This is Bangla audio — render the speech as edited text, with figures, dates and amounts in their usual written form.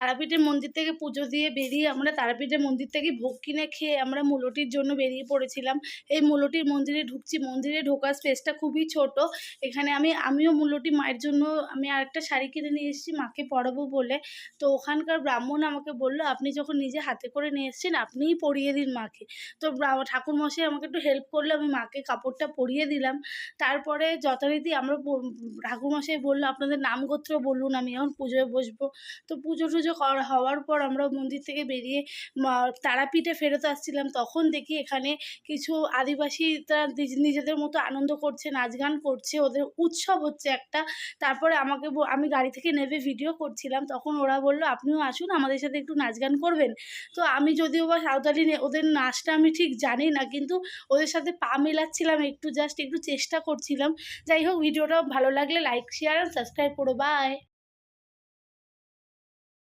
তারাপীঠের মন্দির থেকে পুজো দিয়ে বেরিয়ে আমরা তারাপীঠের মন্দির থেকে ভোগ কিনে খেয়ে আমরা মূলটির জন্য বেরিয়ে পড়েছিলাম। এই মূলটির মন্দিরে ঢুকছি। মন্দিরে ঢোকার স্পেসটা খুবই ছোট। এখানে আমিও মূলটি মায়ের জন্য আমি আরেকটা শাড়ি কিনে নিয়ে এসেছি মাকে পরাবো বলে। তো ওখানকার ব্রাহ্মণ আমাকে বলল, "আপনি যখন নিজে হাতে করে নিয়ে এসেছেন আপনিই পরিয়ে দিন মাকে।" তো ঠাকুরমশাই আমাকে একটু হেল্প করলো। আমি মাকে কাপড়টা পরিয়ে দিলাম। তারপরে যথারীতি আমরা ঠাকুরমশাই বলল, "আপনাদের নাম গোত্র বলুন, আমি এখন পুজোয় বসবো।" তো পুজো-টুজো হওয়ার পর আমরা মন্দির থেকে বেরিয়ে মা তারাপীঠে ফেরত আসছিলাম। তখন দেখি এখানে কিছু আদিবাসীরা নিজেদের মতো আনন্দ করছে, নাচ গান করছে, ওদের উৎসব হচ্ছে একটা। তারপরে আমি গাড়ি থেকে নেমে ভিডিও করছিলাম। তখন ওরা বলল, "আপনিও আসুন, আমাদের সাথে একটু নাচ গান করবেন?" তো আমি যদিও বা সাঁওতালি ওদের নাচটা আমি ঠিক জানি না, কিন্তু ওদের সাথে পা মেলাচ্ছিলাম একটু, জাস্ট একটু চেষ্টা করছিলাম। যাই হোক, ভিডিওটা ভালো লাগলে লাইক, শেয়ার আর সাবস্ক্রাইব করো। বাই।